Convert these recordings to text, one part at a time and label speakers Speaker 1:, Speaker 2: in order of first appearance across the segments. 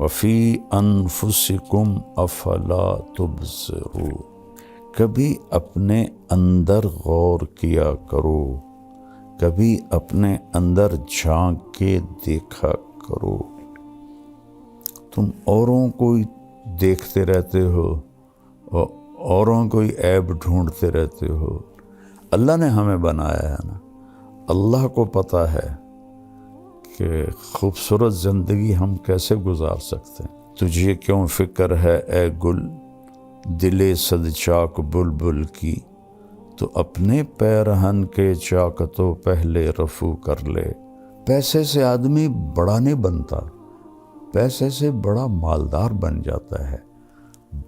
Speaker 1: وفی انفسکم افلا تبصرون، کبھی اپنے اندر غور کیا کرو، کبھی اپنے اندر جھانک کے دیکھا کرو۔ تم اوروں کو دیکھتے رہتے ہو اور اوروں کو عیب ڈھونڈتے رہتے ہو۔ اللہ نے ہمیں بنایا ہے نا، اللہ کو پتہ ہے کہ خوبصورت زندگی ہم کیسے گزار سکتے ہیں۔ تجھے کیوں فکر ہے اے گل دل صد چاک بلبل کی، تو اپنے پیرہن کے چاکتوں پہلے رفو کر لے۔ پیسے سے آدمی بڑا نہیں بنتا، پیسے سے بڑا مالدار بن جاتا ہے۔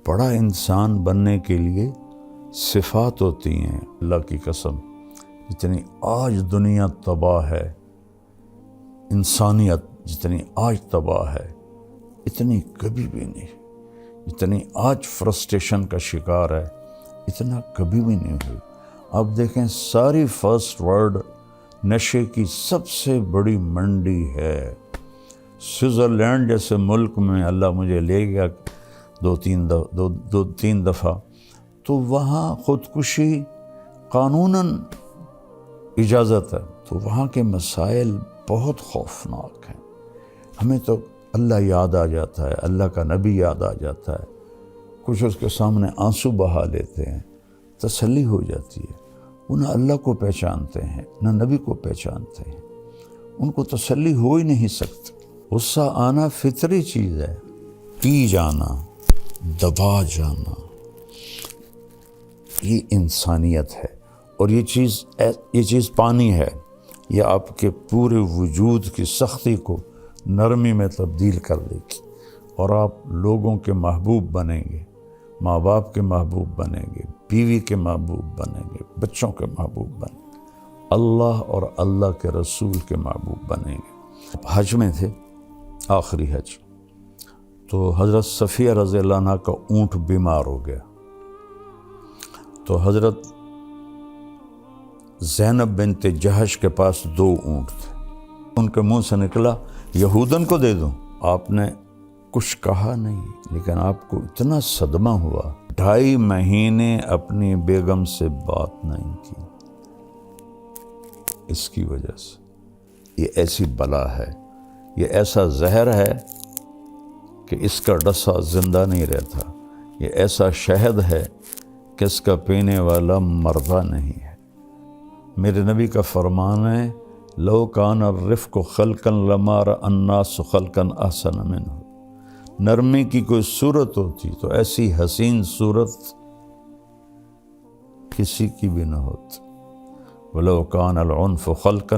Speaker 1: بڑا انسان بننے کے لیے صفات ہوتی ہیں، اللہ کی قسم جتنی آج دنیا تباہ ہے، انسانیت جتنی آج تباہ ہے اتنی کبھی بھی نہیں، جتنی آج فرسٹریشن کا شکار ہے اتنا کبھی بھی نہیں ہوئی۔ آپ دیکھیں ساری فرسٹ ورلڈ نشے کی سب سے بڑی منڈی ہے۔ سوئٹزرلینڈ جیسے ملک میں اللہ مجھے لے گیا دو تین دفعہ، تو وہاں خودکشی قانوناً اجازت ہے، تو وہاں کے مسائل بہت خوفناک ہیں۔ ہمیں تو اللہ یاد آ جاتا ہے، اللہ کا نبی یاد آ جاتا ہے، کچھ اس کے سامنے آنسو بہا لیتے ہیں، تسلی ہو جاتی ہے۔ وہ نہ اللہ کو پہچانتے ہیں نہ نبی کو پہچانتے ہیں، ان کو تسلی ہو ہی نہیں سکتی۔ غصہ آنا فطری چیز ہے، پی جانا، دبا جانا، یہ انسانیت ہے۔ اور یہ چیز پانی ہے، یہ آپ کے پورے وجود کی سختی کو نرمی میں تبدیل کر دے گی، اور آپ لوگوں کے محبوب بنیں گے، ماں باپ کے محبوب بنیں گے، بیوی کے محبوب بنیں گے، بچوں کے محبوب بنیں گے، اللہ اور اللہ کے رسول کے محبوب بنیں گے۔ حج میں تھے، آخری حج، تو حضرت صفیہ رضی اللہ عنہ کا اونٹ بیمار ہو گیا، تو حضرت زینب بنت جہش کے پاس 2 اونٹ تھے، ان کے منہ سے نکلا یہودن کو دے دوں۔ آپ نے کچھ کہا نہیں، لیکن آپ کو اتنا صدمہ ہوا، 2.5 مہینے اپنی بیگم سے بات نہیں کی، اس کی وجہ سے۔ یہ ایسی بلا ہے، یہ ایسا زہر ہے کہ اس کا ڈسا زندہ نہیں رہتا، یہ ایسا شہد ہے کہ اس کا پینے والا مردہ نہیں ہے۔ میرے نبی کا فرمان ہے لو کان الرفق خلقا لما رأى الناس خلقا احسن منه، نرمی کی کوئی صورت ہوتی تو ایسی حسین صورت کسی کی بھی نہ ہوتی۔ ولو کان العنف خلقا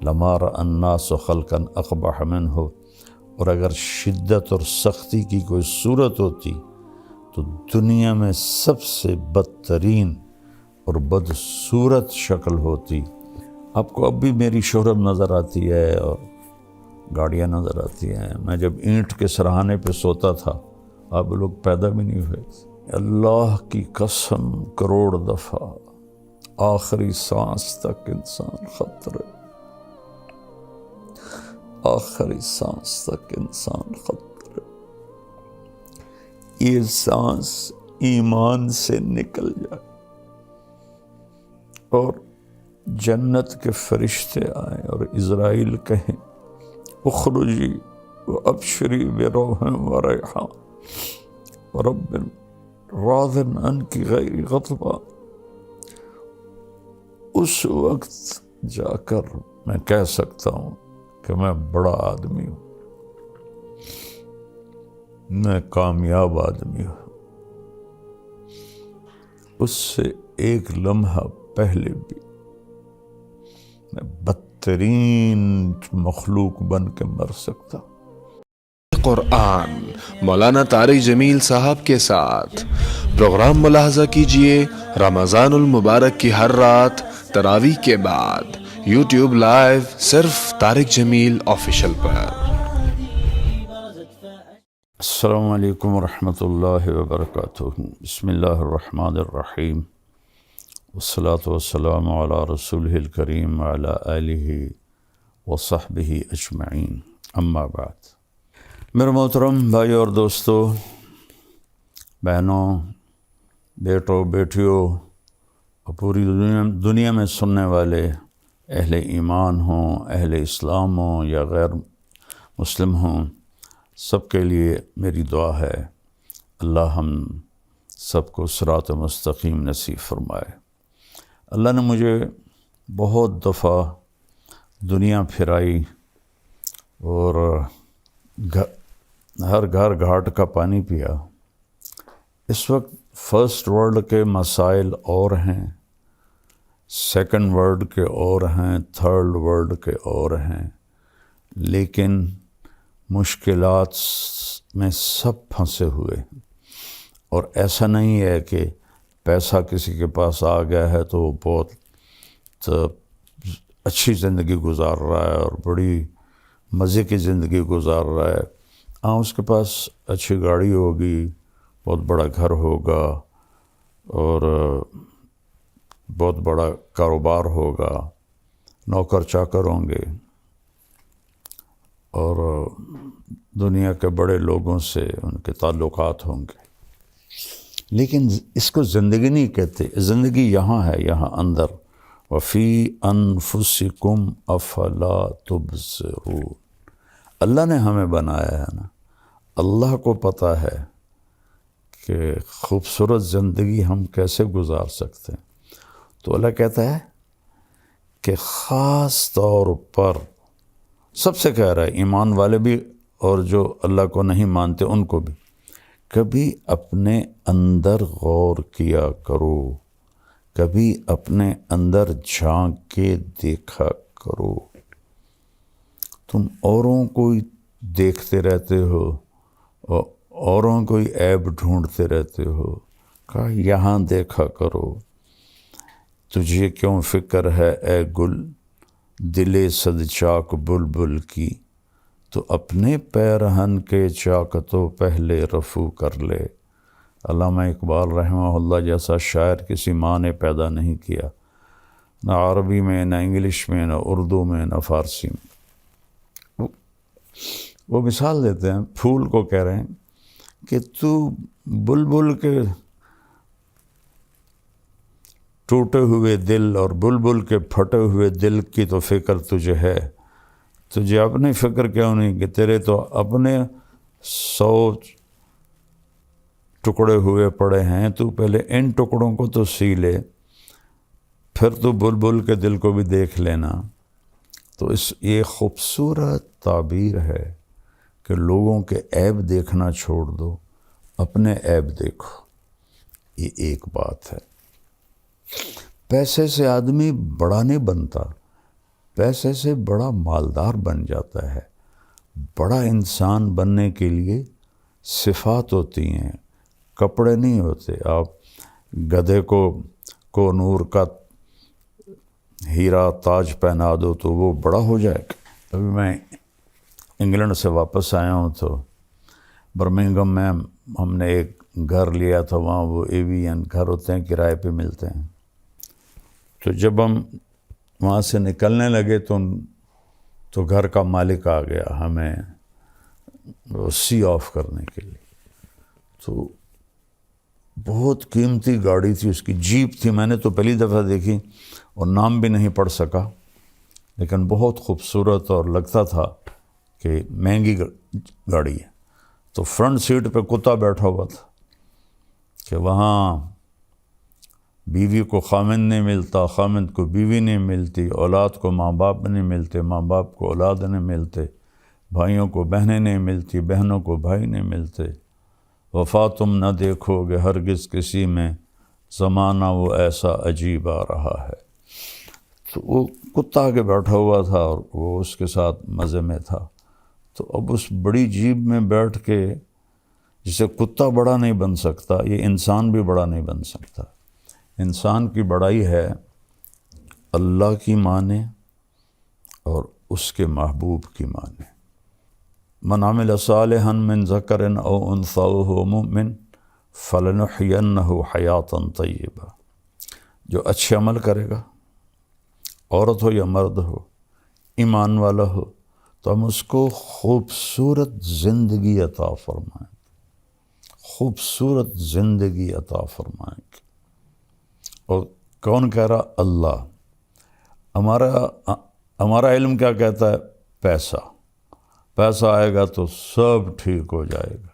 Speaker 1: لما رأى الناس خلقا اقبح منه، اور اگر شدت اور سختی کی کوئی صورت ہوتی تو دنیا میں سب سے بدترین اور بدصورت شکل ہوتی۔ آپ کو اب بھی میری شہرت نظر آتی ہے اور گاڑیاں نظر آتی ہیں۔ میں جب اینٹ کے سرہانے پہ سوتا تھا آپ لوگ پیدا بھی نہیں ہوئے۔ اللہ کی قسم کروڑ دفعہ آخری سانس تک انسان خطرے، آخری سانس تک انسان خطرے۔ یہ سانس ایمان سے نکل جائے اور جنت کے فرشتے آئیں اور عزرائیل کہیں اخرجی وابشری بروح وریحان ورب راض عنک غیر غضبان، اس وقت جا کر میں کہہ سکتا ہوں کہ میں بڑا آدمی ہوں، میں کامیاب آدمی ہوں۔ اس سے ایک لمحہ پہلے بھی میں بدترین مخلوق بن کے مر سکتا۔
Speaker 2: قرآن مولانا طارق جمیل صاحب کے ساتھ پروگرام ملاحظہ کیجئے رمضان المبارک کی ہر رات تراویح کے بعد یوٹیوب لائیو صرف طارق جمیل آفیشل پر۔
Speaker 1: السلام علیکم ورحمۃ اللہ وبرکاتہ۔ بسم اللہ الرحمن الرحیم، والصلاة والسلام علی رسولہ الکریم وعلی آلہ وصحبہ اجمعین، اما بعد۔ میرے محترم بھائی اور دوستو، بہنوں، بیٹوں، بیٹیوں اور پوری دنیا میں سننے والے اہل ایمان ہوں، اہل اسلام ہوں یا غیر مسلم ہوں، سب کے لیے میری دعا ہے اللہ ہم سب کو صراط مستقیم نصیب فرمائے۔ اللہ نے مجھے بہت دفعہ دنیا پھرائی اور ہر گھر گھاٹ کا پانی پیا۔ اس وقت فرسٹ ورلڈ کے مسائل اور ہیں، سیکنڈ ورلڈ کے اور ہیں، تھرڈ ورلڈ کے اور ہیں، لیکن مشکلات میں سب پھنسے ہوئے ہیں۔ اور ایسا نہیں ہے کہ پیسہ کسی کے پاس آ گیا ہے تو وہ بہت اچھی زندگی گزار رہا ہے اور بڑی مزے کی زندگی گزار رہا ہے۔ ہاں، اس کے پاس اچھی گاڑی ہوگی، بہت بڑا گھر ہوگا اور بہت بڑا کاروبار ہوگا، نوکر چاکر ہوں گے اور دنیا کے بڑے لوگوں سے ان کے تعلقات ہوں گے، لیکن اس کو زندگی نہیں کہتے۔ زندگی یہاں ہے، یہاں اندر، وفی انفسکم افلا تبصرون۔ اللہ نے ہمیں بنایا ہے نا، اللہ کو پتہ ہے کہ خوبصورت زندگی ہم کیسے گزار سکتے ہیں۔ تو اللہ کہتا ہے کہ خاص طور پر سب سے کہہ رہا ہے، ایمان والے بھی اور جو اللہ کو نہیں مانتے ان کو بھی، کبھی اپنے اندر غور کیا کرو، کبھی اپنے اندر جھانک کے دیکھا کرو۔ تم اوروں کو دیکھتے رہتے ہو اور اوروں کو عیب ڈھونڈتے رہتے ہو، کہا یہاں دیکھا کرو۔ تجھے کیوں فکر ہے اے گل دل صد چاک بلبل کی، تو اپنے پیرہن کے چاک تو پہلے رفو کر لے۔ علامہ اقبال رحمہ اللہ جیسا شاعر کسی ماں نے پیدا نہیں کیا، نہ عربی میں، نہ انگلش میں، نہ اردو میں، نہ فارسی میں۔ وہ مثال دیتے ہیں، پھول کو کہہ رہے ہیں کہ تو بلبل کے ٹوٹے ہوئے دل اور بلبل کے پھٹے ہوئے دل کی تو فکر تجھے ہے، تجھے اپنی فکر کیوں نہیں کہ تیرے تو اپنے 100 ٹکڑے ہوئے پڑے ہیں، تو پہلے ان ٹکڑوں کو تو سی لے، پھر تو بلبل کے دل کو بھی دیکھ لینا۔ تو یہ خوبصورت تعبیر ہے کہ لوگوں کے عیب دیکھنا چھوڑ دو، اپنے عیب دیکھو۔ یہ ایک بات ہے۔ پیسے سے آدمی بڑا نہیں بنتا، پیسے سے بڑا مالدار بن جاتا ہے۔ بڑا انسان بننے کے لیے صفات ہوتی ہیں، کپڑے نہیں ہوتے۔ آپ گدھے کو نور کا ہیرا تاج پہنا دو تو وہ بڑا ہو جائے گا۔ ابھی میں انگلینڈ سے واپس آیا ہوں تو برمنگھم میں ہم نے ایک گھر لیا تھا، وہاں وہ ایوین گھر ہوتے ہیں، کرائے پہ ملتے ہیں۔ تو جب ہم وہاں سے نکلنے لگے تو گھر کا مالک آ گیا ہمیں سی آف کرنے کے لیے۔ تو بہت قیمتی گاڑی تھی اس کی، جیپ تھی، میں نے تو پہلی دفعہ دیکھی اور نام بھی نہیں پڑھ سکا، لیکن بہت خوبصورت اور لگتا تھا کہ مہنگی گاڑی ہے۔ تو فرنٹ سیٹ پہ کتا بیٹھا ہوا تھا کہ وہاں بیوی کو خامند نہیں ملتا، خامند کو بیوی نہیں ملتی، اولاد کو ماں باپ نہیں ملتے، ماں باپ کو اولاد نہیں ملتے، بھائیوں کو بہنیں نہیں ملتی، بہنوں کو بھائی نہیں ملتے۔ وفا تم نہ دیکھو گے ہرگز کسی میں، زمانہ وہ ایسا عجیب آ رہا ہے۔ تو وہ کتا آگے بیٹھا ہوا تھا اور وہ اس کے ساتھ مزے میں تھا۔ تو اب اس بڑی جیپ میں بیٹھ کے، جسے کتا بڑا نہیں بن سکتا، یہ انسان بھی بڑا نہیں بن سکتا۔ انسان کی بڑائی ہے اللہ کی مانے اور اس کے محبوب کی مانے۔ من عمل صالحا من ذکر او انثی وہو مؤمن فلنحینہ حیاتا طیبہ۔ جو اچھے عمل کرے گا، عورت ہو یا مرد ہو، ایمان والا ہو، تو ہم اس کو خوبصورت زندگی عطا فرمائیں، خوبصورت زندگی عطا فرمائیں۔ اور کون کہہ رہا؟ اللہ۔ ہمارا علم کیا کہتا ہے؟ پیسہ آئے گا تو سب ٹھیک ہو جائے گا۔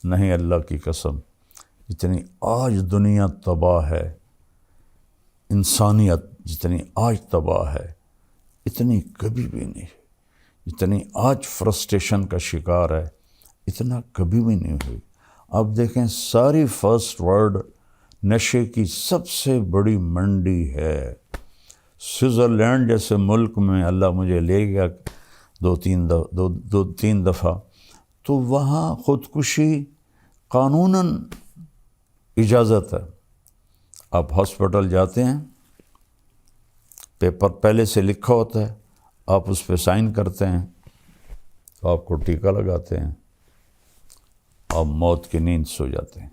Speaker 1: نہیں، اللہ کی قسم، جتنی آج دنیا تباہ ہے، انسانیت جتنی آج تباہ ہے، اتنی کبھی بھی نہیں ہے۔ جتنی آج فرسٹریشن کا شکار ہے، اتنا کبھی بھی نہیں ہوئی۔ آپ دیکھیں، ساری فرسٹ ورلڈ نشے کی سب سے بڑی منڈی ہے۔ سوئٹزرلینڈ جیسے ملک میں اللہ مجھے لے گیا دو تین دفعہ، تو وہاں خودکشی قانوناً اجازت ہے۔ آپ ہاسپٹل جاتے ہیں، پیپر پہلے سے لکھا ہوتا ہے، آپ اس پہ سائن کرتے ہیں تو آپ کو ٹیکہ لگاتے ہیں، آپ موت کی نیند سو جاتے ہیں۔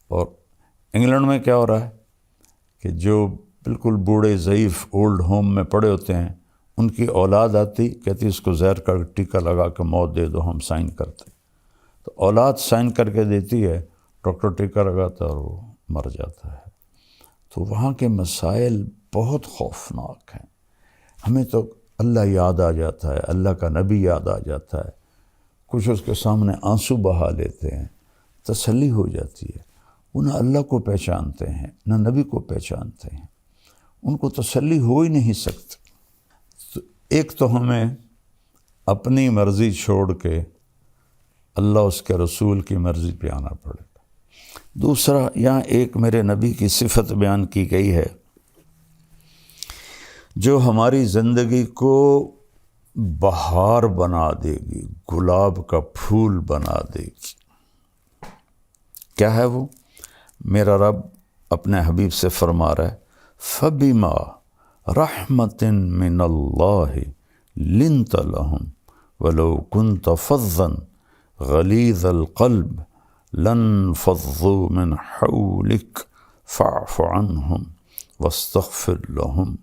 Speaker 1: اور انگلینڈ میں کیا ہو رہا ہے کہ جو بالکل بوڑھے ضعیف اولڈ ہوم میں پڑے ہوتے ہیں، ان کی اولاد آتی، کہتی اس کو زہر کا ٹیکہ لگا کے موت دے دو، ہم سائن کرتے۔ تو اولاد سائن کر کے دیتی ہے، ڈاکٹر ٹیکہ لگاتا ہے اور وہ مر جاتا ہے۔ تو وہاں کے مسائل بہت خوفناک ہیں۔ ہمیں تو اللہ یاد آ جاتا ہے، اللہ کا نبی یاد آ جاتا ہے، کچھ اس کے سامنے آنسو بہا لیتے ہیں، تسلی ہو جاتی ہے۔ وہ نہ اللہ کو پہچانتے ہیں، نہ نبی کو پہچانتے ہیں، ان کو تسلی ہو ہی نہیں سکتی۔ تو ایک تو ہمیں اپنی مرضی چھوڑ کے اللہ اس کے رسول کی مرضی پہ آنا پڑے گا۔ دوسرا، یہاں ایک میرے نبی کی صفت بیان کی گئی ہے جو ہماری زندگی کو بہار بنا دے گی، گلاب کا پھول بنا دے گی۔ کیا ہے وہ؟ میرا رب اپنے حبیب سے فرما رہا ہے، فَبِمَا رَحْمَةٍ مِّنَ اللَّهِ لِنْتَ لَهُمْ وَلَوْ كُنْتَ فَظًّا غَلِيظَ الْقَلْبِ لَانفَضُّوا مِنْ حَوْلِكَ فَاعْفُ عَنْهُمْ وَاسْتَغْفِرْ لَهُمْ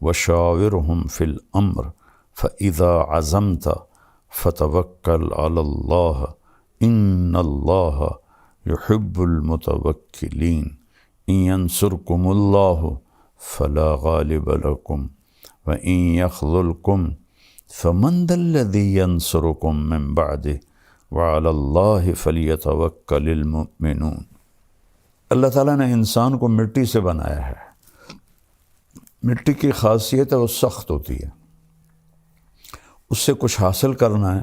Speaker 1: وَشَاوِرْهُمْ فِي الْأَمْرِ فَإِذَا عَزَمْتَ فَتَوَكَّلْ عَلَى اللَّهِ إِنَّ اللَّهَ يُحِبُّ الْمُتَوَكِّلِينَ إِن يَنْصُرْكُمُ اللَّهُ فَلَا غَالِبَ لَكُمْ وَإِن يَخْذُلْكُمْ فَمَنْ ذَا الَّذِي يَنْصُرُكُمْ مِنْ بَعْدِهِ وَعَلَى اللَّهِ فَلْيَتَوَكَّلِ الْمُؤْمِنُونَ۔ اللہ تعالیٰ نے انسان کو مٹی سے بنایا ہے۔ مٹی کی خاصیت ہے وہ سخت ہوتی ہے، اس سے کچھ حاصل کرنا ہے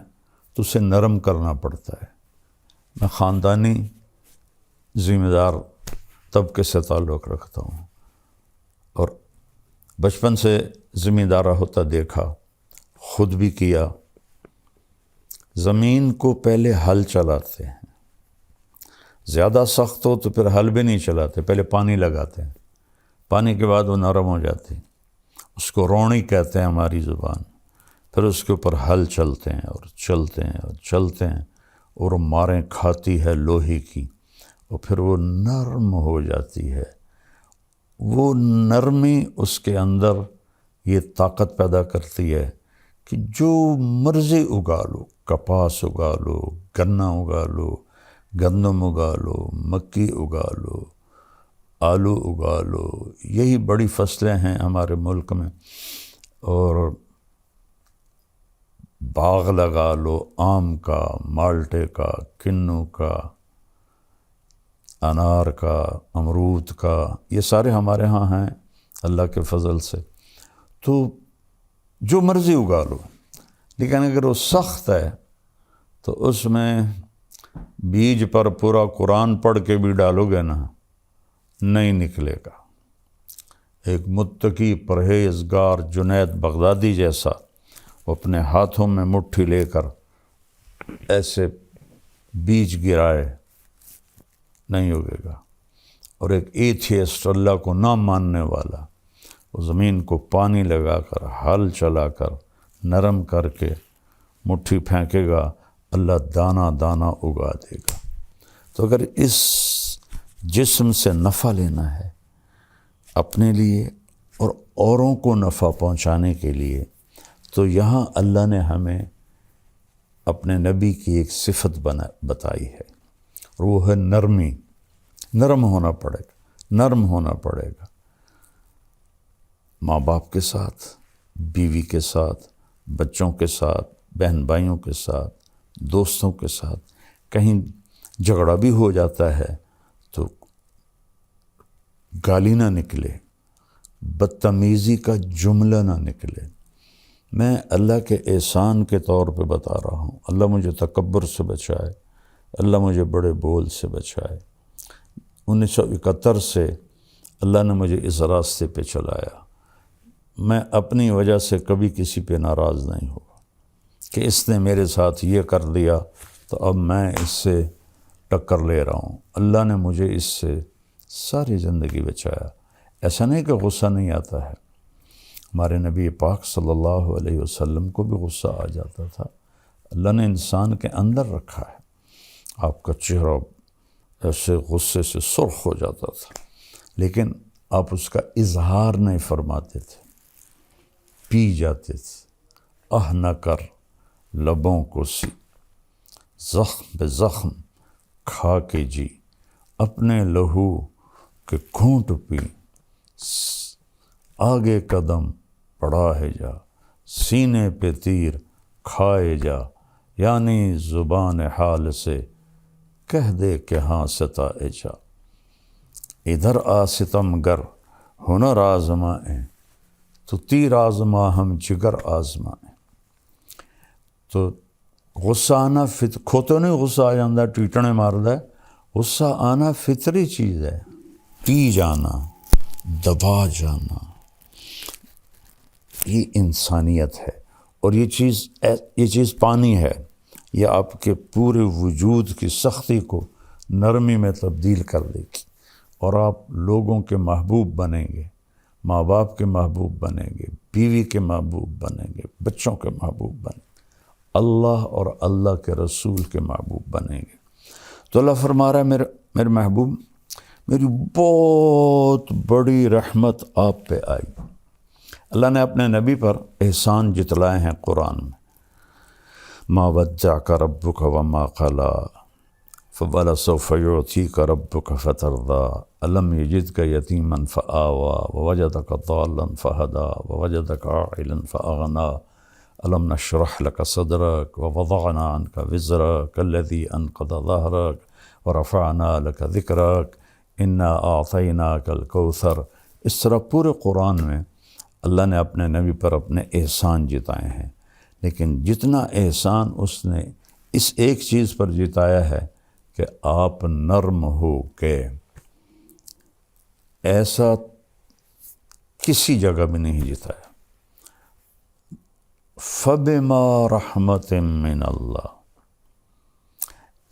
Speaker 1: تو اسے نرم کرنا پڑتا ہے۔ میں خاندانی ذمہ دار طبقے سے تعلق رکھتا ہوں اور بچپن سے ذمہ دارہ ہوتا دیکھا، خود بھی کیا۔ زمین کو پہلے ہل چلاتے ہیں، زیادہ سخت ہو تو پھر ہل بھی نہیں چلاتے، پہلے پانی لگاتے ہیں، پانی کے بعد وہ نرم ہو جاتی، اس کو روڑی کہتے ہیں ہماری زبان۔ پھر اس کے اوپر ہل چلتے ہیں اور چلتے ہیں اور چلتے ہیں اور ماریں کھاتی ہے لوہے کی، اور پھر وہ نرم ہو جاتی ہے۔ وہ نرمی اس کے اندر یہ طاقت پیدا کرتی ہے کہ جو مرضی اگا لو، کپاس اگا لو، گنا اگا لو، گندم اگا لو، مکی اگا لو، آلو اگا لو، یہی بڑی فصلیں ہیں ہمارے ملک میں۔ اور باغ لگا لو، آم کا، مالٹے کا، کنو کا، انار کا، امرود کا، یہ سارے ہمارے ہاں ہیں اللہ کے فضل سے۔ تو جو مرضی اگا لو، لیکن اگر وہ سخت ہے تو اس میں بیج پر پورا قرآن پڑھ کے بھی ڈالو گے نا، نہیں نکلے گا۔ ایک متقی پرہیزگار جنید بغدادی جیسا وہ اپنے ہاتھوں میں مٹھی لے کر ایسے بیج گرائے، نہیں ہوگے گا۔ اور ایک ایتھیسٹ، اللہ کو نہ ماننے والا، وہ زمین کو پانی لگا کر، ہل چلا کر، نرم کر کے مٹھی پھینکے گا، اللہ دانہ دانہ اگا دے گا۔ تو اگر اس جسم سے نفع لینا ہے اپنے لیے اور اوروں کو نفع پہنچانے کے لیے، تو یہاں اللہ نے ہمیں اپنے نبی کی ایک صفت بتائی ہے، اور وہ ہے نرمی. نرم ہونا پڑے گا، نرم ہونا پڑے گا ماں باپ کے ساتھ، بیوی کے ساتھ، بچوں کے ساتھ، بہن بھائیوں کے ساتھ، دوستوں کے ساتھ. کہیں جھگڑا بھی ہو جاتا ہے تو گالی نہ نکلے، بدتمیزی کا جملہ نہ نکلے. میں اللہ کے احسان کے طور پہ بتا رہا ہوں. اللہ مجھے تکبر سے بچائے، اللہ مجھے بڑے بول سے بچائے. 1971 سے اللہ نے مجھے اس راستے پہ چلایا. میں اپنی وجہ سے کبھی کسی پہ ناراض نہیں ہوا کہ اس نے میرے ساتھ یہ کر دیا تو اب میں اس سے ٹکر لے رہا ہوں. اللہ نے مجھے اس سے ساری زندگی بچایا. ایسا نہیں کہ غصہ نہیں آتا ہے، ہمارے نبی پاک صلی اللہ علیہ وسلم کو بھی غصہ آ جاتا تھا. اللہ نے انسان کے اندر رکھا ہے. آپ کا چہرہ ایسے غصے سے سرخ ہو جاتا تھا، لیکن آپ اس کا اظہار نہیں فرماتے تھے، پی جاتے تھے. نہ کر لبوں کو سی، زخم بے زخم کھا کے جی، اپنے لہو کے گھونٹ پی، آگے قدم پڑا ہے جا، سینے پہ تیر کھائے جا. یعنی زبان حال سے کہہ دے کہ ہاں ستائے جا. ادھر آ ستم گر ہنر آزمائیں، تو تیر آزما ہم جگر آزمائیں. تو غصہ آنا کھوتوں نہیں غصہ آ جاندہ ٹیٹنے ماردہ. غصہ آنا فطری چیز ہے. پی جانا، دبا جانا، یہ انسانیت ہے. اور یہ چیز پانی ہے. یہ آپ کے پورے وجود کی سختی کو نرمی میں تبدیل کر دے گی، اور آپ لوگوں کے محبوب بنیں گے، ماں باپ کے محبوب بنیں گے، بیوی کے محبوب بنیں گے، بچوں کے محبوب بنیں گے، اللہ اور اللہ کے رسول کے محبوب بنیں گے. تو اللہ فرما رہا ہے میرے محبوب، میری بہت بڑی رحمت آپ پہ آئی. اللہ نے اپنے نبی پر احسان جتلائے ہیں قرآن میں. ما ودعک ربک وما قلی فلسوف یعطیک ربک فترضی الم یجدک یتیما فآوی ووجدک ضالا فہدی ووجدک عائلا فأغنی الم نشرح لک صدرک ووضعنا عنک وزرک الذی انقض ظہرک ورفعنا لک ذکرک انا اعطیناک الکوثر. اس طرح پورے قرآن میں اللہ نے اپنے نبی پر اپنے احسان جتائے ہیں. لیکن جتنا احسان اس نے اس ایک چیز پر جتایا ہے کہ آپ نرم ہو کے، ایسا کسی جگہ بھی نہیں جتایا. فَبِمَا رَحْمَةٍ مِّنَ اللَّهِ.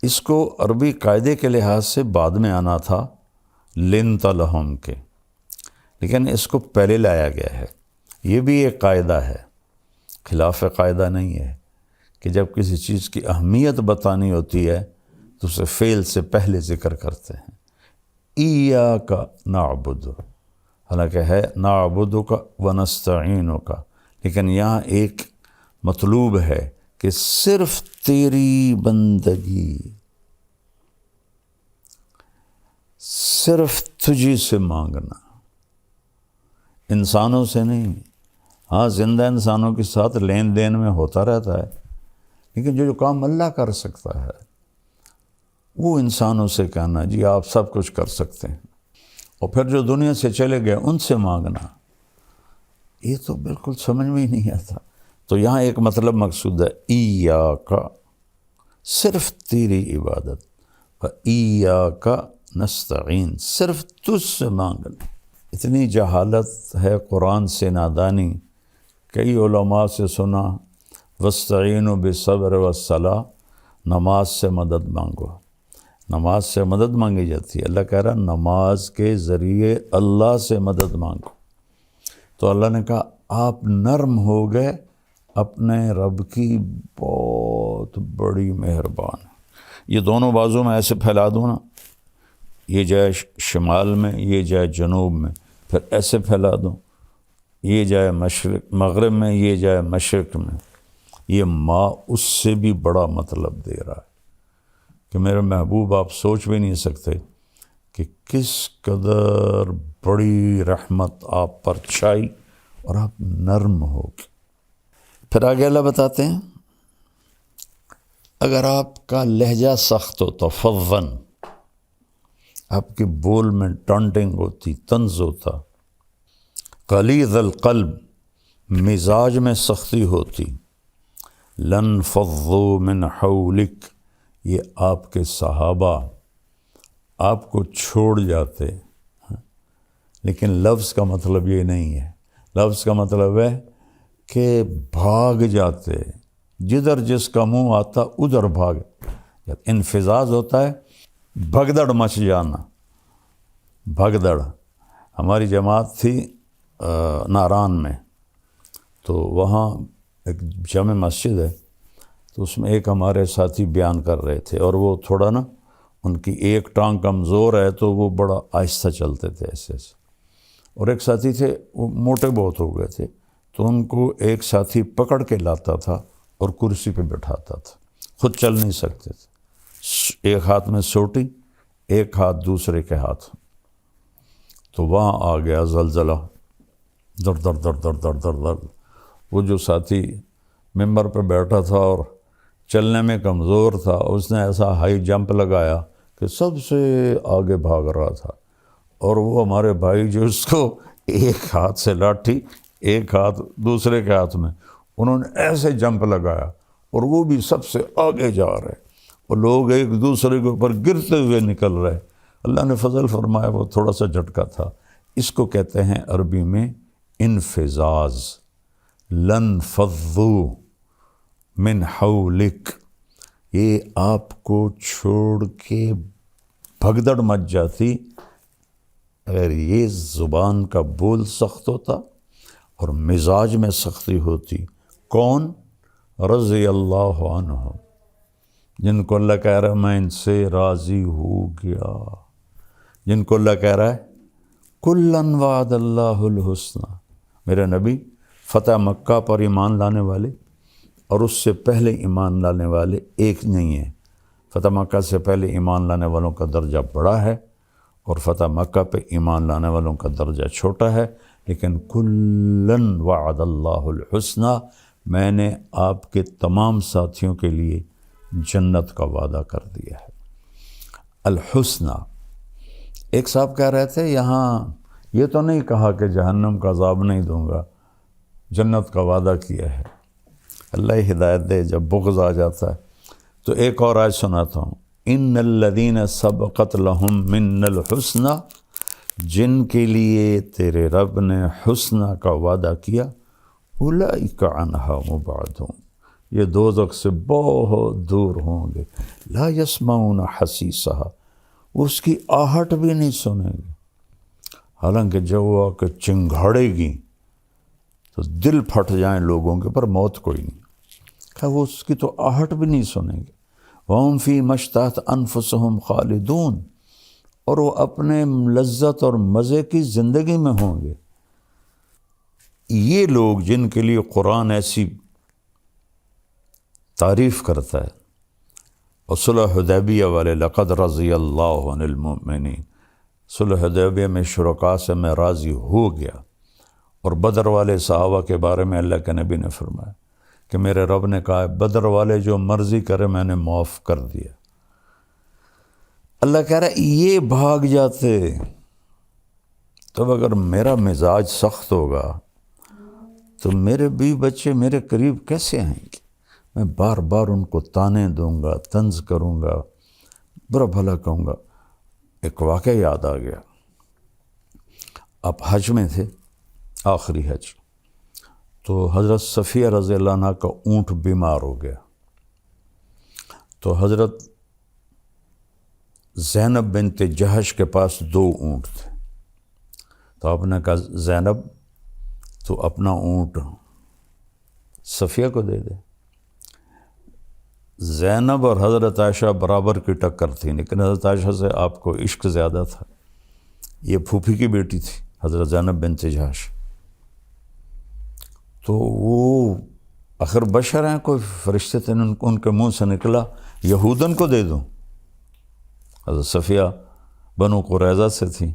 Speaker 1: اس کو عربی قاعدے کے لحاظ سے بعد میں آنا تھا لِنْتَ لَهُمْ کے، لیکن اس کو پہلے لایا گیا ہے. یہ بھی ایک قاعدہ ہے، خلاف قاعدہ نہیں ہے کہ جب کسی چیز کی اہمیت بتانی ہوتی ہے تو اسے فعل سے پہلے ذکر کرتے ہیں. ایاک نعبد، حالانکہ ہے نعبدک ونستعینک، لیکن یہاں ایک مطلوب ہے کہ صرف تیری بندگی، صرف تجھی سے مانگنا، انسانوں سے نہیں. ہاں زندہ انسانوں کے ساتھ لین دین میں ہوتا رہتا ہے، لیکن جو کام اللہ کر سکتا ہے وہ انسانوں سے کہنا جی آپ سب کچھ کر سکتے ہیں، اور پھر جو دنیا سے چلے گئے ان سے مانگنا، یہ تو بالکل سمجھ میں ہی نہیں آتا. تو یہاں ایک مطلب مقصود ہے، ایاک صرف تیری عبادت، وایاک نستعین صرف تجھ سے مانگنا. اتنی جہالت ہے قرآن سے نادانی. کئی علماء سے سنا وَاسْتَعِينُوا بِالصَّبْرِ وَالصَّلَاةِ، نماز سے مدد مانگو. نماز سے مدد مانگی جاتی ہے. اللہ کہہ رہا نماز کے ذریعے اللہ سے مدد مانگو. تو اللہ نے کہا آپ نرم ہو گئے، اپنے رب کی بہت بڑی مہربان. یہ دونوں بازو میں ایسے پھیلا دوں نا، یہ جائے شمال میں، یہ جائے جنوب میں، پھر ایسے پھیلا دوں یہ جائے مشرق مغرب میں، یہ جائے مشرق میں، یہ ماں اس سے بھی بڑا مطلب دے رہا ہے کہ میرے محبوب آپ سوچ بھی نہیں سکتے کہ کس قدر بڑی رحمت آپ پر چھائی اور آپ نرم ہو گئے۔ پھر آگے اللہ بتاتے ہیں اگر آپ کا لہجہ سخت ہوتا، فظن، آپ کے بول میں ٹانٹنگ ہوتی، طنز ہوتا، غلیظ القلب، مزاج میں سختی ہوتی، لن فضوا من حولک، یہ آپ کے صحابہ آپ کو چھوڑ جاتے۔ لیکن لفظ کا مطلب یہ نہیں ہے، لفظ کا مطلب ہے کہ بھاگ جاتے، جدھر جس کا منہ آتا ادھر بھاگ۔ انفزاز ہوتا ہے بھگدڑ مچ جانا، بھگدڑ۔ ہماری جماعت تھی ناران میں، تو وہاں ایک جامع مسجد ہے، تو اس میں ایک ہمارے ساتھی بیان کر رہے تھے، اور وہ تھوڑا نا ان کی ایک ٹانگ کمزور ہے تو وہ بڑا آہستہ چلتے تھے ایسے ایسے، اور ایک ساتھی تھے وہ موٹے بہت ہو گئے تھے، تو ان کو ایک ساتھی پکڑ کے لاتا تھا اور کرسی پہ بٹھاتا تھا، خود چل نہیں سکتے تھے، ایک ہاتھ میں سوٹی، ایک ہاتھ دوسرے کے ہاتھ۔ تو وہاں آ گیا زلزلہ، در در در در در در در۔ وہ جو ساتھی ممبر پہ بیٹھا تھا اور چلنے میں کمزور تھا، اس نے ایسا ہائی جمپ لگایا کہ سب سے آگے بھاگ رہا تھا، اور وہ ہمارے بھائی جو اس کو ایک ہاتھ سے لاٹھی، ایک ہاتھ دوسرے کے ہاتھ میں، انہوں نے ایسے جمپ لگایا اور وہ بھی سب سے آگے جا رہے، اور لوگ ایک دوسرے کے اوپر گرتے ہوئے نکل رہے۔ اللہ نے فضل فرمایا وہ تھوڑا سا جھٹکا تھا۔ اس کو کہتے ہیں عربی میں انفزاز۔ لن فضوا من حولک، یہ آپ کو چھوڑ کے بھگدڑ مچ جاتی اگر یہ زبان کا بول سخت ہوتا اور مزاج میں سختی ہوتی۔ کون؟ رضی اللہ عنہ، جن کو اللہ کہہ رہا ہے میں ان سے راضی ہو گیا، جن کو اللہ کہہ رہا ہے کلن وعد اللہ الحسنى۔ میرے نبی فتح مکہ پر ایمان لانے والے اور اس سے پہلے ایمان لانے والے ایک نہیں ہیں۔ فتح مکہ سے پہلے ایمان لانے والوں کا درجہ بڑا ہے اور فتح مکہ پہ ایمان لانے والوں کا درجہ چھوٹا ہے، لیکن کلن وعد اللہ الحسنى، میں نے آپ کے تمام ساتھیوں کے لیے جنت کا وعدہ کر دیا ہے۔ الحسنى، ایک صاحب کہہ رہے تھے یہاں یہ تو نہیں کہا کہ جہنم کا عذاب نہیں دوں گا، جنت کا وعدہ کیا ہے۔ اللہ ہدایت دے، جب بغض آ جاتا ہے تو ایک اور آیت سناتا ہوں، ان الذین سبقت لہم من الحسنى، جن کے لیے تیرے رب نے حسنہ کا وعدہ کیا، اولئک عنہا مبعدون، یہ دوزخ سے بہت دور ہوں گے، لا یسمعون حسیسہا، وہ اس کی آہٹ بھی نہیں سنیں گے، حالانکہ جب وہ آ کے چنگھاڑے گی تو دل پھٹ جائیں لوگوں کے، پر موت کوئی نہیں، کہ وہ اس کی تو آہٹ بھی نہیں سنیں گے۔ وَهُمْ فِي مَا اشْتَهَتْ أَنفُسُهُمْ خَالِدُونَ، اور وہ اپنے لذت اور مزے کی زندگی میں ہوں گے۔ یہ لوگ جن کے لیے قرآن ایسی تعریف کرتا ہے، اور صلح حدیبیہ والے لقد رضی اللہ عن المؤمنین، صلح حدیبیہ میں شرکاء سے میں راضی ہو گیا، اور بدر والے صحابہ کے بارے میں اللہ کے نبی نے فرمایا کہ میرے رب نے کہا بدر والے جو مرضی کرے میں نے معاف کر دیا۔ اللہ کہہ رہا ہے یہ بھاگ جاتے، تب اگر میرا مزاج سخت ہوگا تو میرے بیوی بچے میرے قریب کیسے آئیں گے؟ میں بار بار ان کو تانے دوں گا، طنز کروں گا، برا بھلا کہوں گا۔ ایک واقعہ یاد آ گیا، آپ حج میں تھے، آخری حج، تو حضرت صفیہ رضی اللہ عنہ کا اونٹ بیمار ہو گیا، تو حضرت زینب بنت جہش کے پاس 2 اونٹ تھے، تو آپ نے کہا زینب تو اپنا اونٹ صفیہ کو دے دے۔ زینب اور حضرت عائشہ برابر کی ٹکر تھی، لیکن حضرت عائشہ سے آپ کو عشق زیادہ تھا، یہ پھوپھی کی بیٹی تھی حضرت زینب بنت جہش۔ تو وہ آخر بشر ہیں، کوئی فرشتے تھے، ان کے منہ سے نکلا یہودن کو دے دوں۔ حضرت صفیہ بنو قریظہ سے تھی،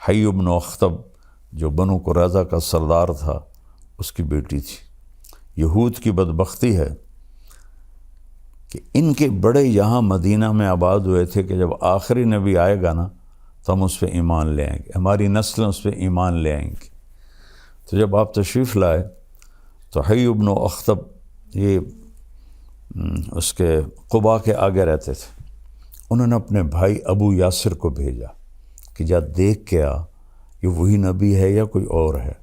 Speaker 1: حی بن اخطب جو بنو قریظہ کا سردار تھا اس کی بیٹی تھی۔ یہود کی بدبختی ہے کہ ان کے بڑے یہاں مدینہ میں آباد ہوئے تھے کہ جب آخری نبی آئے گا نا تو ہم اس پہ ایمان لے آئیں گے، ہماری نسلیں اس پہ ایمان لے آئیں گی۔ تو جب آپ تشریف لائے تو حی بن اخطب یہ اس کے قباء کے آگے رہتے تھے، انہوں نے اپنے بھائی ابو یاسر کو بھیجا کہ جا دیکھ کے آ یہ وہی نبی ہے یا کوئی اور ہے۔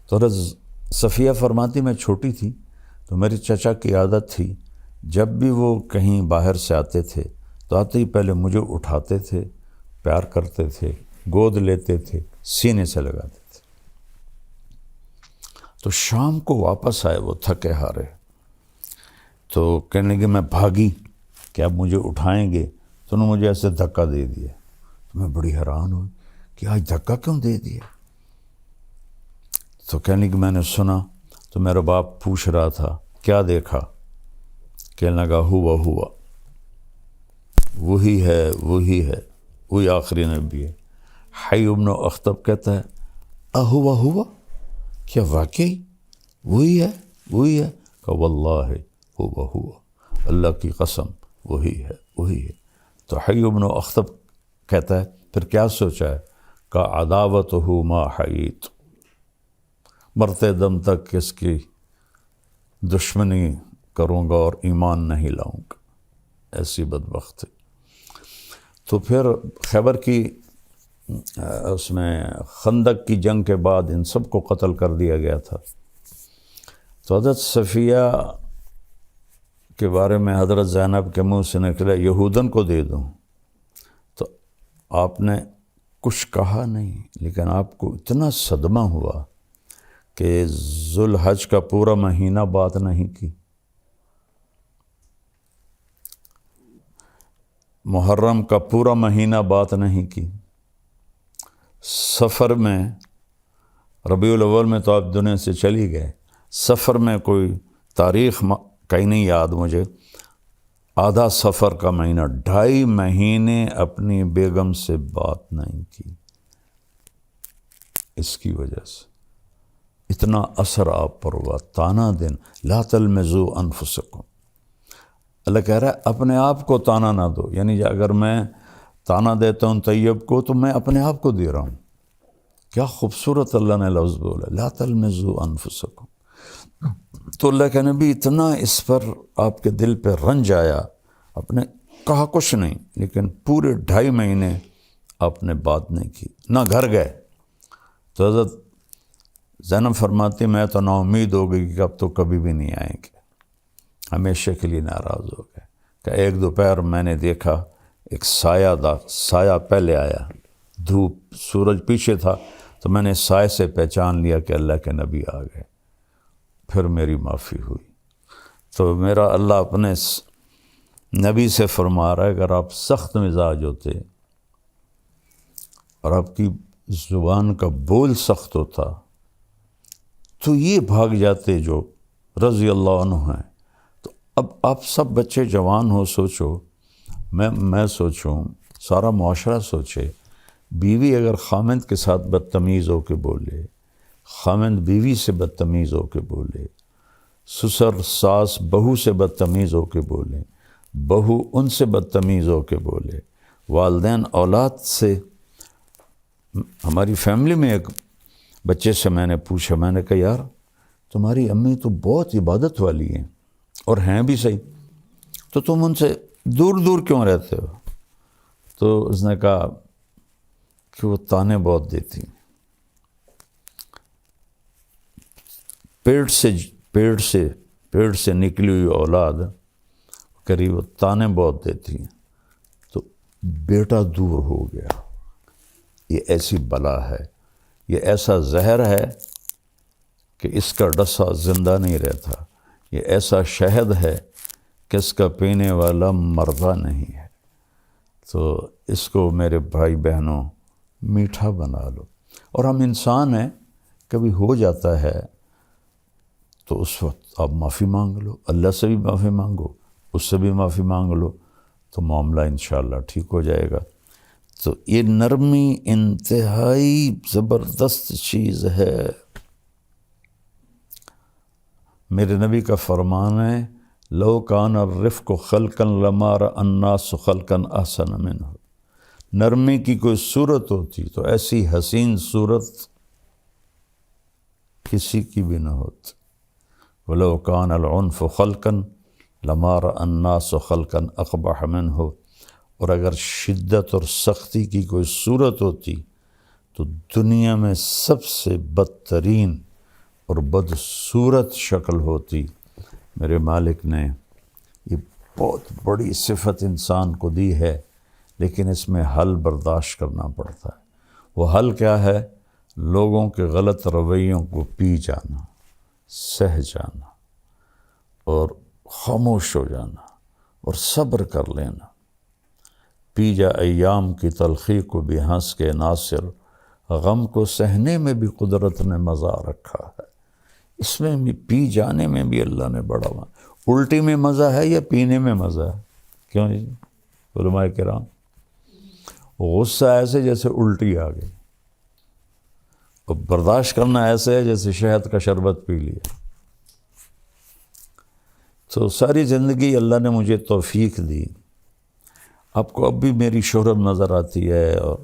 Speaker 1: تو حضرت صفیہ فرماتی میں چھوٹی تھی تو میری چچا کی عادت تھی جب بھی وہ کہیں باہر سے آتے تھے تو آتے ہی پہلے مجھے اٹھاتے تھے، پیار کرتے تھے، گود لیتے تھے، سینے سے لگاتے تھے۔ تو شام کو واپس آئے وہ تھکے ہارے، تو کہنے لگے میں بھاگی کہ اب مجھے اٹھائیں گے، تو انہوں نے مجھے ایسے دھکا دے دیا۔ تو میں بڑی حیران ہوئی کہ آج دھکا کیوں دے دیا؟ تو کہنے لگے میں نے سنا تو میرا باپ پوچھ رہا تھا کیا دیکھا؟ کہنے لگا ہوا وہی ہے وہی آخری نبی ہے۔ حی بن اخطب کہتا ہے ہوا کیا واقعی وہی ہے؟ کہ واللہ ہوا اللہ کی قسم وہی ہے۔ تو حی بن اخطب کہتا ہے پھر کیا سوچا ہے؟ کہ عداوتہ ما حییت، مرتے دم تک اس کی دشمنی کروں گا اور ایمان نہیں لاؤں گا، ایسی بدبخت ہے۔ تو پھر خیبر کی اس میں خندق کی جنگ کے بعد ان سب کو قتل کر دیا گیا تھا۔ تو حضرت صفیہ کے بارے میں حضرت زینب کے منہ سے نکلا یہودن کو دے دوں، تو آپ نے کچھ کہا نہیں، لیکن آپ کو اتنا صدمہ ہوا کہ ذوالحج کا پورا مہینہ بات نہیں کی، محرم کا پورا مہینہ بات نہیں کی، سفر میں ربیع الاول میں تو آپ دنیا سے چلی گئے، سفر میں کوئی تاریخ کہیں نہیں یاد مجھے، آدھا سفر کا مہینہ 2.5 مہینے اپنی بیگم سے بات نہیں کی۔ اس کی وجہ سے اتنا اثر آپ پر ہوا، تانا دن لا تلمزوا انفسکم، اللہ کہہ رہا ہے اپنے آپ کو تانا نہ دو، یعنی اگر میں تانا دیتا ہوں طیب کو تو میں اپنے آپ کو دے رہا ہوں۔ کیا خوبصورت اللہ نے لفظ بولا، لا تلمزوا انفسکم۔ تو اللہ کے نبی اتنا اس پر آپ کے دل پہ رنج آیا، آپ نے کہا کچھ نہیں، لیکن پورے 2.5 مہینے آپ نے بات نہیں کی، نہ گھر گئے۔ تو حضرت زینب فرماتی میں تو نا امید ہو گئی کہ اب تو کبھی بھی نہیں آئیں گے، ہمیشہ کے لیے ناراض ہو گئے۔ کہ ایک دوپہر میں نے دیکھا ایک سایہ پہلے آیا، دھوپ سورج پیچھے تھا، تو میں نے سائے سے پہچان لیا کہ اللہ کے نبی آ گئے، پھر میری معافی ہوئی۔ تو میرا اللہ اپنے نبی سے فرما رہا ہے اگر آپ سخت مزاج ہوتے اور آپ کی زبان کا بول سخت ہوتا تو یہ بھاگ جاتے جو رضی اللہ عنہ ہیں۔ تو اب آپ سب بچے جوان ہو، سوچو، میں سوچوں، سارا معاشرہ سوچے، بیوی اگر خامند کے ساتھ بدتمیز ہو کے بولے، خامند بیوی سے بدتمیز ہو کے بولے، سسر ساس بہو سے بدتمیز ہو کے بولے، بہو ان سے بدتمیز ہو کے بولے، والدین اولاد سے۔ ہماری فیملی میں ایک بچے سے میں نے پوچھا، میں نے کہا یار تمہاری امی تو بہت عبادت والی ہیں اور ہیں بھی صحیح، تو تم ان سے دور دور کیوں رہتے ہو؟ تو اس نے کہا کہ وہ تانے بہت دیتی، پیٹ سے نکلی ہوئی اولاد قریب تانے بہت دیتی ہیں، تو بیٹا دور ہو گیا۔ یہ ایسی بلا ہے، یہ ایسا زہر ہے کہ اس کا ڈسا زندہ نہیں رہتا، یہ ایسا شہد ہے کہ اس کا پینے والا مردہ نہیں ہے۔ تو اس کو میرے بھائی بہنوں میٹھا بنا لو۔ اور ہم انسان ہیں، کبھی ہو جاتا ہے تو اس وقت آپ معافی مانگ لو، اللہ سے بھی معافی مانگو، اس سے بھی معافی مانگ لو، تو معاملہ انشاءاللہ ٹھیک ہو جائے گا۔ تو یہ نرمی انتہائی زبردست چیز ہے۔ میرے نبی کا فرمان ہے لو کان الرفق خلقا لما رأى الناس خلقا احسن منہ، نرمی کی کوئی صورت ہوتی تو ایسی حسین صورت کسی کی بھی نہ ہوتی۔ ولو کان العنف خلقا لما رأى الناس خلقا اقبح منہ، اور اگر شدت اور سختی کی کوئی صورت ہوتی تو دنیا میں سب سے بدترین اور بدصورت شکل ہوتی۔ میرے مالک نے یہ بہت بڑی صفت انسان کو دی ہے، لیکن اس میں حل برداشت کرنا پڑتا ہے۔ وہ حل کیا ہے؟ لوگوں کے غلط رویوں کو پی جانا، سہ جانا اور خاموش ہو جانا اور صبر کر لینا۔ پی جا ایام کی تلخی کو بھی ہنس کے ناصر، غم کو سہنے میں بھی قدرت نے مزہ رکھا ہے۔ اس میں بھی پی جانے میں بھی اللہ نے بڑا الٹی میں مزہ ہے یا پینے میں مزہ ہے؟ کیوں جی علماء کرام؟ غصہ ایسے جیسے الٹی آ گئی، اور برداشت کرنا ایسے ہے جیسے شہد کا شربت پی لیا۔ تو ساری زندگی اللہ نے مجھے توفیق دی۔ آپ کو اب بھی میری شہرت نظر آتی ہے اور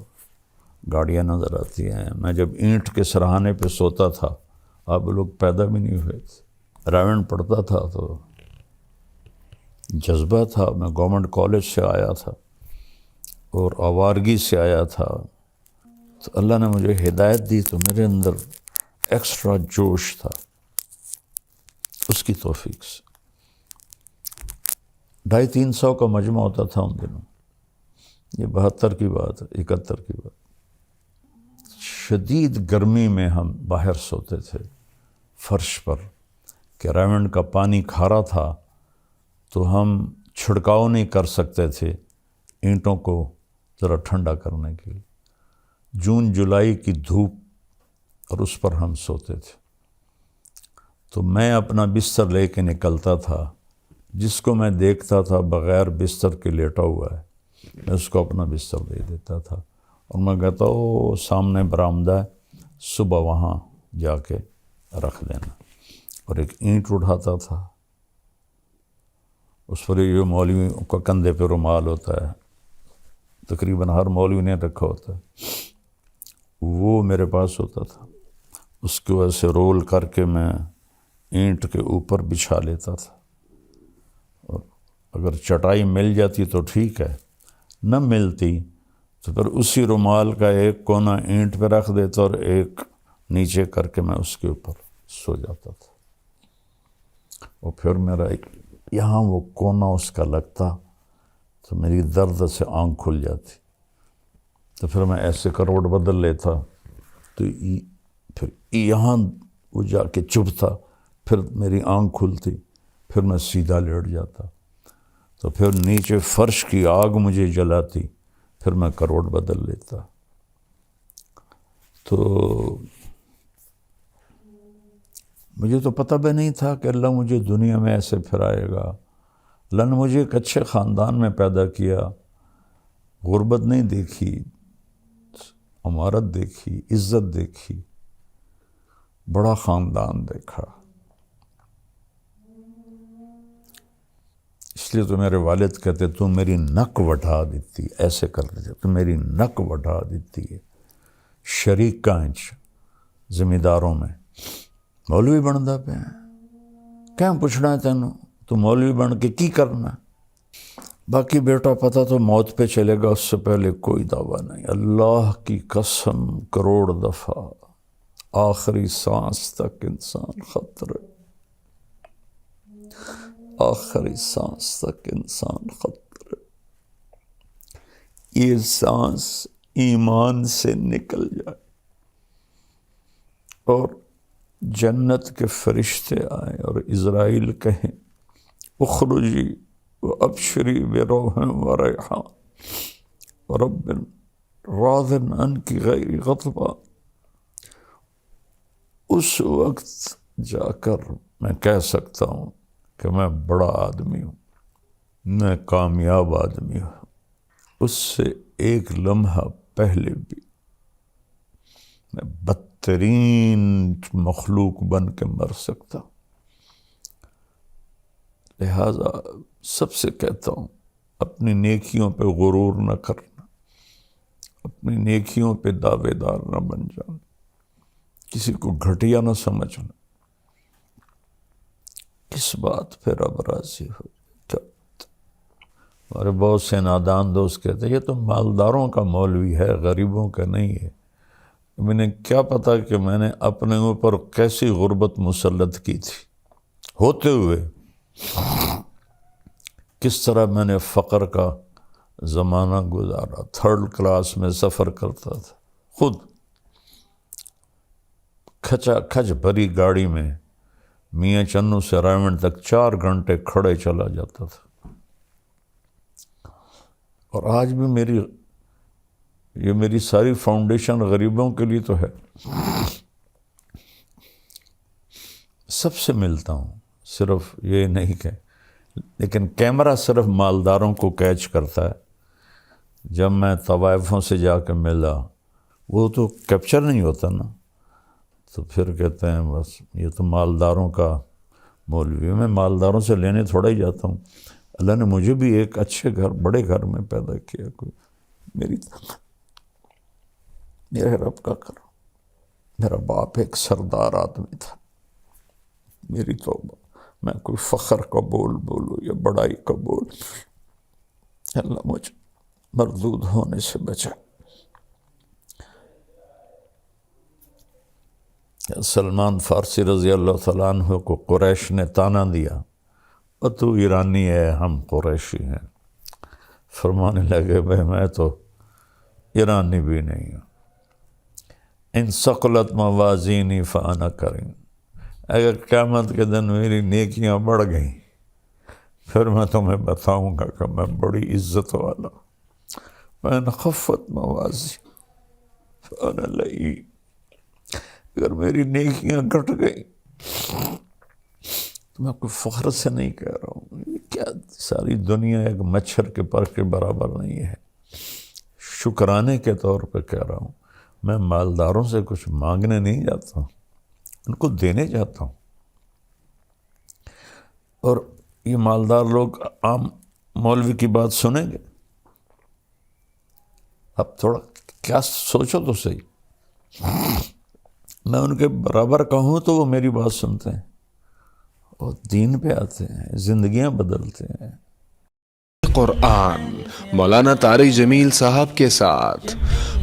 Speaker 1: گاڑیاں نظر آتی ہیں۔ میں جب اینٹ کے سرہانے پہ سوتا تھا، آپ لوگ پیدا بھی نہیں ہوئے تھے، رائمنڈ پڑھتا تھا تو جذبہ تھا۔ میں گورنمنٹ کالج سے آیا تھا اور آوارگی سے آیا تھا، تو اللہ نے مجھے ہدایت دی تو میرے اندر ایکسٹرا جوش تھا اس کی توفیق سے۔ 250-300 کا مجمع ہوتا تھا ان دنوں، یہ 72 کی بات ہے، 71 کی بات۔ شدید گرمی میں ہم باہر سوتے تھے فرش پر، کہ رائمنڈ کا پانی کھارا تھا تو ہم چھڑکاؤ نہیں کر سکتے تھے اینٹوں کو ذرا ٹھنڈا کرنے کے لیے۔ جون جولائی کی دھوپ اور اس پر ہم سوتے تھے، تو میں اپنا بستر لے کے نکلتا تھا، جس کو میں دیکھتا تھا بغیر بستر کے لیٹا ہوا ہے میں اس کو اپنا بستر دے دیتا تھا، اور میں کہتا او سامنے برآمدہ ہے، صبح وہاں جا کے رکھ دینا۔ اور ایک اینٹ اٹھاتا تھا، اس پر یہ مولوی کا کندھے پہ رومال ہوتا ہے، تقریباً ہر مولوی نے رکھا ہوتا ہے، وہ میرے پاس ہوتا تھا۔ اس کی وجہ سے رول کر کے میں اینٹ کے اوپر بچھا لیتا تھا، اور اگر چٹائی مل جاتی تو ٹھیک ہے، نہ ملتی تو پھر اسی رومال کا ایک کونا اینٹ پہ رکھ دیتا اور ایک نیچے کر کے میں اس کے اوپر سو جاتا تھا، اور پھر میرا یہاں وہ کونا اس کا لگتا تو میری درد سے آنکھ کھل جاتی، تو پھر میں ایسے کروٹ بدل لیتا تو پھر یہاں وہ جا کے چبھتا، پھر میری آنکھ کھلتی، پھر میں سیدھا لیٹ جاتا، تو پھر نیچے فرش کی آگ مجھے جلاتی، پھر میں کروٹ بدل لیتا۔ تو مجھے تو پتہ بھی نہیں تھا کہ اللہ مجھے دنیا میں ایسے پھرائے گا۔ اللہ نے مجھے ایک اچھے خاندان میں پیدا کیا، غربت نہیں دیکھی، امارت دیکھی، عزت دیکھی، بڑا خاندان دیکھا۔ اس لیے تو میرے والد کہتے تو میری نک وٹھا دیتی، ایسے کرتے تھے، تو میری نک وٹھا دیتی ہے۔ شریک کانچ زمینداروں میں مولوی بنتا پہ کیا پوچھنا ہے تینوں، تو مولوی بن کے کی کرنا، باقی بیٹا پتہ تو موت پہ چلے گا، اس سے پہلے کوئی دعویٰ نہیں۔ اللہ کی قسم کروڑ دفعہ آخری سانس تک انسان خطرے، آخری سانس تک انسان خطرے۔ یہ سانس ایمان سے نکل جائے اور جنت کے فرشتے آئیں اور عزرائیل کہیں اخرجی وابشری بروح وریحان ورب راض عنک غیر غضبان، اس وقت جا کر میں کہہ سکتا ہوں کہ میں بڑا آدمی ہوں، میں کامیاب آدمی ہوں، اس سے ایک لمحہ پہلے بھی میں بدترین مخلوق بن کے مر سکتا ہوں۔ لہذا سب سے کہتا ہوں، اپنی نیکیوں پہ غرور نہ کرنا، اپنی نیکیوں پہ دعوے دار نہ بن جانا، کسی کو گھٹیا نہ سمجھنا۔ کس بات پہ رب راضی ہو؟ ہمارے بہت سے نادان دوست کہتے ہیں یہ تو مالداروں کا مولوی ہے، غریبوں کا نہیں ہے۔ انہیں کیا پتا کہ میں نے اپنے اوپر کیسی غربت مسلط کی تھی ہوتے ہوئے، کس طرح میں نے فقر کا زمانہ گزارا، 3rd کلاس میں سفر کرتا تھا، خود کھچا کھچ بھری گاڑی میں میاں چنو سے رائمنڈ تک 4 گھنٹے کھڑے چلا جاتا تھا۔ اور آج بھی میری ساری فاؤنڈیشن غریبوں کے لیے تو ہے۔ سب سے ملتا ہوں، صرف یہ نہیں کہ لیکن کیمرہ صرف مالداروں کو کیچ کرتا ہے۔ جب میں طوائفوں سے جا کے ملا، وہ تو کیپچر نہیں ہوتا نا، تو پھر کہتے ہیں بس یہ تو مالداروں کا مولوی ہے۔ میں مالداروں سے لینے تھوڑا ہی جاتا ہوں، اللہ نے مجھے بھی ایک اچھے گھر، بڑے گھر میں پیدا کیا، کوئی میرے رب کا کرم۔ میرا باپ ایک سردار آدمی تھا، میری توبہ، میں کوئی فخر کا بول بولوں یا بڑائی کا بول، اللہ مجھے مردود ہونے سے بچا۔ سلمان فارسی رضی اللہ تعالیٰ عنہ کو قریش نے تانا دیا، اور تو ایرانی ہے، ہم قریشی ہیں۔ فرمانے لگے بھائی میں تو ایرانی بھی نہیں ہوں، ان ثقلت موازینی فانا کریم، اگر قیامت کے دن میری نیکیاں بڑھ گئیں پھر میں تمہیں بتاؤں گا کہ میں بڑی عزت والا ہوں۔ وَإِنْ خَفَّتْ مَوَازِينُ فَأَنَا لَئِيمٌ، اگر میری نیکیاں گھٹ گئیں تو میں کوئی فخر سے نہیں کہہ رہا ہوں، یہ کیا ساری دنیا ایک مچھر کے پر کے برابر نہیں ہے، شکرانے کے طور پہ کہہ رہا ہوں۔ میں مالداروں سے کچھ مانگنے نہیں جاتا ہوں، ان کو دینے جاتا ہوں۔ اور یہ مالدار لوگ عام مولوی کی بات سنیں گے؟ اب تھوڑا کیا سوچو تو صحیح، میں ان کے برابر کہوں تو وہ میری بات سنتے ہیں اور دین پہ آتے ہیں، زندگیاں بدلتے ہیں۔
Speaker 2: قرآن مولانا طارق جمیل صاحب کے ساتھ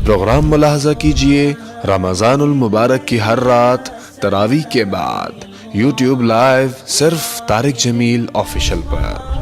Speaker 2: پروگرام ملاحظہ کیجئے رمضان المبارک کی ہر رات تراویح کے بعد، یوٹیوب لائیو صرف طارق جمیل آفیشیل پر۔